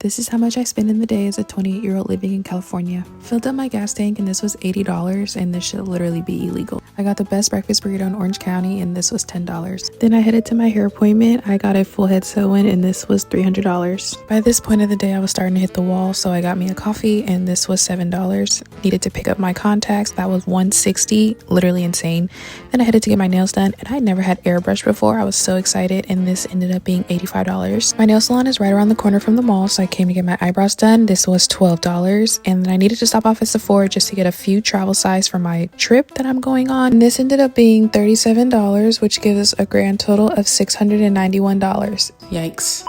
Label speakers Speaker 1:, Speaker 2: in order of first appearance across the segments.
Speaker 1: This is how much I spend in the day as a 28-year-old living in California. Filled up my gas tank and this was $80, and this should literally be illegal. I got the best breakfast burrito in Orange County and this was $10. Then I headed to my hair appointment. I got a full head sew-in and this was $300. By this point of the day I was starting to hit the wall, so I got me a coffee and this was $7. Needed to pick up my contacts, that was $160, literally insane. Then I headed to get my nails done and I never had airbrush before. I was so excited and this ended up being $85. My nail salon is right around the corner from the mall, so I came to get my eyebrows done. This was $12, and then I needed to stop off at Sephora just to get a few travel size for my trip that I'm going on. And this ended up being $37, which gives us a grand total of $691. Yikes.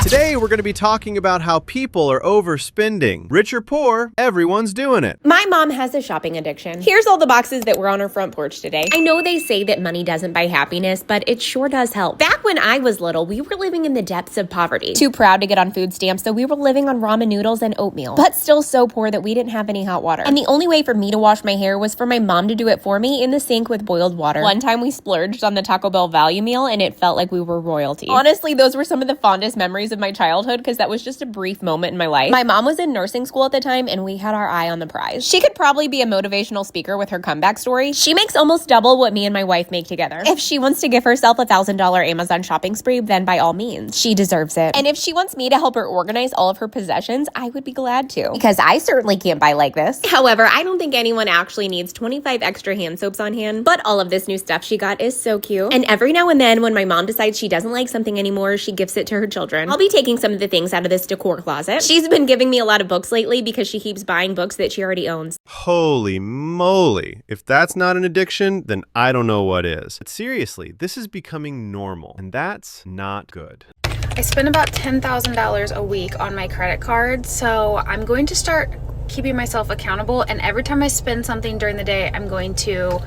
Speaker 2: Today, we're going to be talking about how people are overspending. Rich or poor, everyone's doing it.
Speaker 3: My mom has a shopping addiction. Here's all the boxes that were on her front porch today. I know they say that money doesn't buy happiness, but it sure does help. Back when I was little, we were living in the depths of poverty. Too proud to get on food stamps, so we were living on ramen noodles and oatmeal. But still so poor that we didn't have any hot water. And the only way for me to wash my hair was for my mom to do it for me in the sink with boiled water. One time we splurged on the Taco Bell value meal and it felt like we were royalty. Honestly, those were some of the fondest memories of my childhood because that was just a brief moment in my life. My mom was in nursing school at the time and we had our eye on the prize. She could probably be a motivational speaker with her comeback story. She makes almost double what me and my wife make together. If she wants to give herself a $1,000 Amazon shopping spree, then by all means, she deserves it. And if she wants me to help her organize all of her possessions, I would be glad to, because I certainly can't buy like this. However, I don't think anyone actually needs 25 extra hand soaps on hand, but all of this new stuff she got is so cute. And every now and then when my mom decides she doesn't like something anymore, she gifts it to her children. I'll be taking some of the things out of this decor closet. She's been giving me a lot of books lately because she keeps buying books that she already owns.
Speaker 2: Holy moly. If that's not an addiction, then I don't know what is. But seriously, this is becoming normal, and that's not good.
Speaker 4: I spend about $10,000 a week on my credit card, so I'm going to start keeping myself accountable, and every time I spend something during the day, I'm going to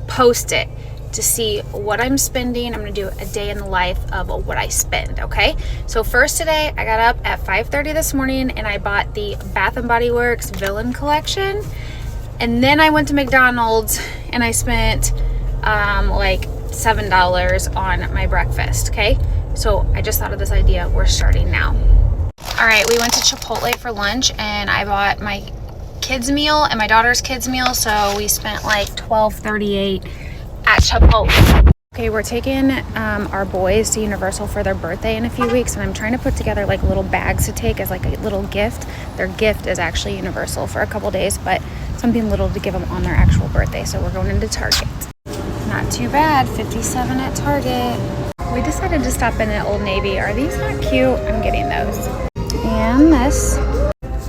Speaker 4: post it to see what I'm spending. I'm gonna do a day in the life of what I spend, okay? So first today, I got up at 5:30 this morning and I bought the Bath & Body Works Villain Collection. And then I went to McDonald's and I spent like $7 on my breakfast, okay? So I just thought of this idea. We're starting now. All right, we went to Chipotle for lunch and I bought my kids meal and my daughter's kids meal. So we spent like $12.38 at Chipotle. Okay, we're taking our boys to Universal for their birthday in a few weeks, and I'm trying to put together like little bags to take as like a little gift. Their gift is actually Universal for a couple days, but something little to give them on their actual birthday. So we're going into Target. Not too bad, 57 at Target. We decided to stop in at Old Navy. Are these not cute? I'm getting those. And this.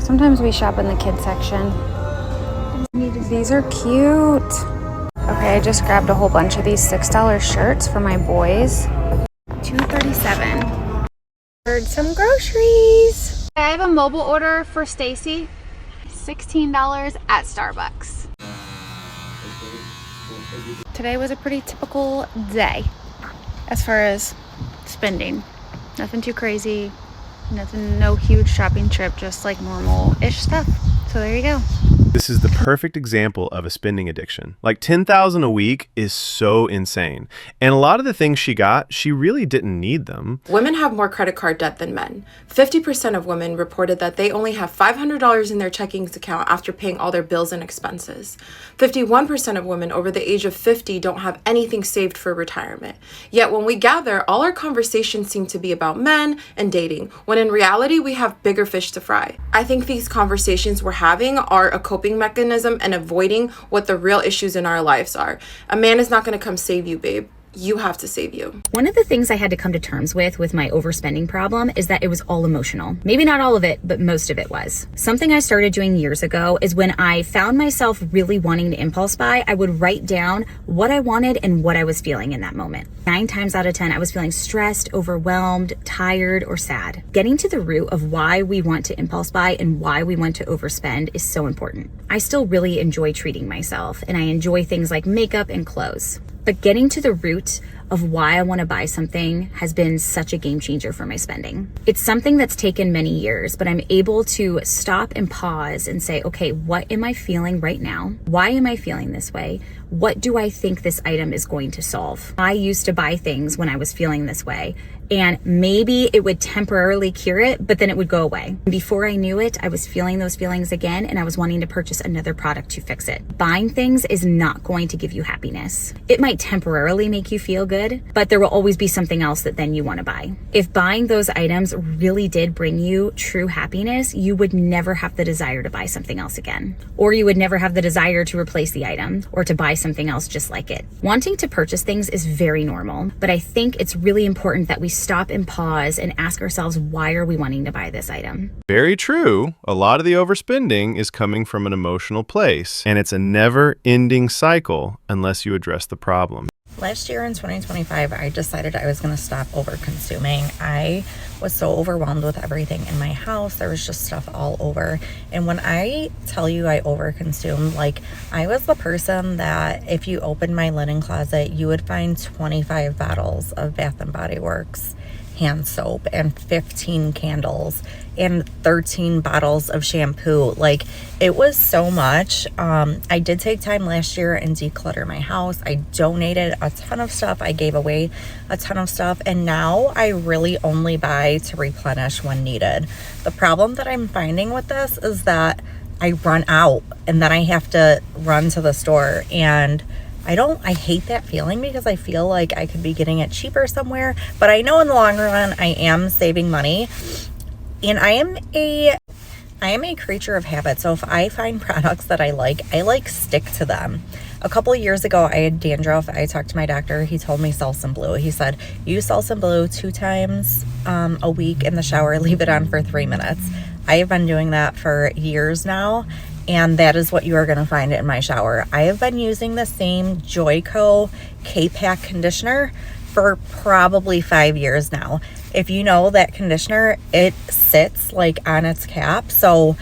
Speaker 4: Sometimes we shop in the kids section. These are cute. Okay, I just grabbed a whole bunch of these $6 shirts for my boys. $2.37. Ordered some groceries. I have a mobile order for Stacy. $16 at Starbucks. Today was a pretty typical day as far as spending. Nothing too crazy. No huge shopping trip, just like normal-ish stuff. So there you go.
Speaker 2: This is the perfect example of a spending addiction. Like $10,000 a week is so insane. And a lot of the things she got, she really didn't need them.
Speaker 5: Women have more credit card debt than men. 50% of women reported that they only have $500 in their checking account after paying all their bills and expenses. 51% of women over the age of 50 don't have anything saved for retirement. Yet when we gather, all our conversations seem to be about men and dating, when in reality, we have bigger fish to fry. I think these conversations we're having are a coping mechanism and avoiding what the real issues in our lives are. A man is not going to come save you, babe. You have to save you.
Speaker 6: One of the things I had to come to terms with my overspending problem is that it was all emotional. Maybe not all of it, but most of it was. Something I started doing years ago is when I found myself really wanting to impulse buy, I would write down what I wanted and what I was feeling in that moment. 9 times out of 10, I was feeling stressed, overwhelmed, tired, or sad. Getting to the root of why we want to impulse buy and why we want to overspend is so important. I still really enjoy treating myself, and I enjoy things like makeup and clothes. But getting to the root of why I want to buy something has been such a game changer for my spending. It's something that's taken many years, but I'm able to stop and pause and say, okay, what am I feeling right now? Why am I feeling this way? What do I think this item is going to solve? I used to buy things when I was feeling this way, and maybe it would temporarily cure it, but then it would go away. Before I knew it, I was feeling those feelings again, and I was wanting to purchase another product to fix it. Buying things is not going to give you happiness. It might temporarily make you feel good, but there will always be something else that then you want to buy. If buying those items really did bring you true happiness, you would never have the desire to buy something else again. Or you would never have the desire to replace the item or to buy something else just like it. Wanting to purchase things is very normal, but I think it's really important that we stop and pause and ask ourselves, why are we wanting to buy this item?
Speaker 2: Very true. A lot of the overspending is coming from an emotional place, and it's a never-ending cycle unless you address the problem.
Speaker 7: Last year in 2025, I decided I was going to stop over-consuming. I was so overwhelmed with everything in my house. There was just stuff all over. And when I tell you I over-consumed, like, I was the person that if you opened my linen closet, you would find 25 bottles of Bath & Body Works hand soap and 15 candles and 13 bottles of shampoo. Like, it was so much. I did take time last year and declutter my house. I donated a ton of stuff. I gave away a ton of stuff. And now I really only buy to replenish when needed. The problem that I'm finding with this is that I run out and then I have to run to the store, and I hate that feeling because I feel like I could be getting it cheaper somewhere, but I know in the long run I am saving money. And I am a creature of habit. So if I find products that I like stick to them. A couple of years ago, I had dandruff. I talked to my doctor. He told me Selsun Blue. He said, use Selsun Blue 2 times a week in the shower, leave it on for 3 minutes. I have been doing that for years now, and that is what you are going to find in my shower. I have been using the same Joico K-Pack conditioner for probably 5 years now. If you know that conditioner, it sits like on its cap. So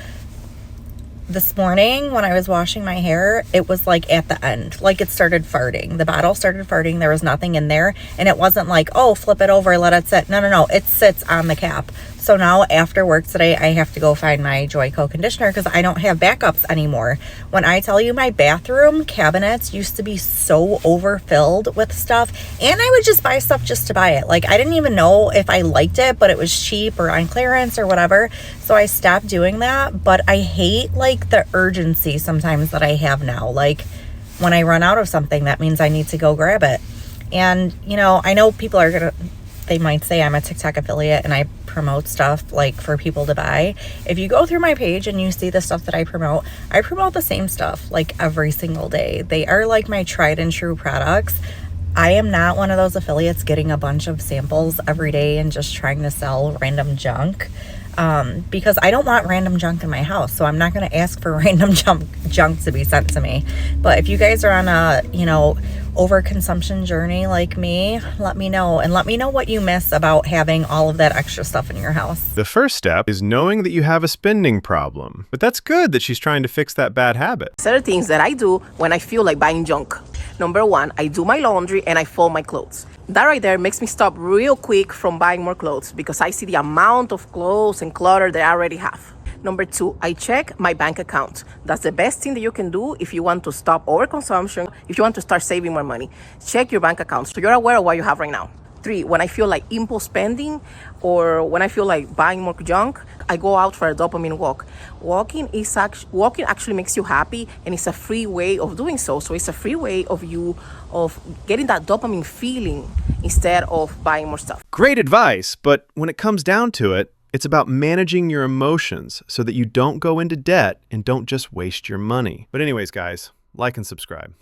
Speaker 7: this morning when I was washing my hair, it was like at the end, like it started farting. The bottle started farting. There was nothing in there. And it wasn't like, oh, flip it over, let it sit. No. It sits on the cap. So now after work today, I have to go find my Joico conditioner because I don't have backups anymore. When I tell you, my bathroom cabinets used to be so overfilled with stuff, and I would just buy stuff just to buy it. Like, I didn't even know if I liked it, but it was cheap or on clearance or whatever. So I stopped doing that. But I hate like the urgency sometimes that I have now. Like, when I run out of something, that means I need to go grab it. And, you know, I know people are they might say I'm a TikTok affiliate and I promote stuff like for people to buy. If you go through my page and you see the stuff that I promote the same stuff like every single day. They are like my tried and true products. I am not one of those affiliates getting a bunch of samples every day and just trying to sell random junk. Because I don't want random junk in my house, so I'm not going to ask for random junk to be sent to me. But if you guys are on a, overconsumption journey like me, let me know. And let me know what you miss about having all of that extra stuff in your house.
Speaker 2: The first step is knowing that you have a spending problem. But that's good that she's trying to fix that bad habit.
Speaker 8: Certain things that I do when I feel like buying junk. Number 1, I do my laundry and I fold my clothes. That right there makes me stop real quick from buying more clothes because I see the amount of clothes and clutter that I already have. Number 2, I check my bank account. That's the best thing that you can do if you want to stop overconsumption, if you want to start saving more money. Check your bank account so you're aware of what you have right now. 3, when I feel like impulse spending or when I feel like buying more junk, I go out for a dopamine walk. Walking actually makes you happy, and it's a free way of doing so. So it's a free way of getting that dopamine feeling instead of buying more stuff.
Speaker 2: Great advice, but when it comes down to it, it's about managing your emotions so that you don't go into debt and don't just waste your money. But anyways, guys, like and subscribe.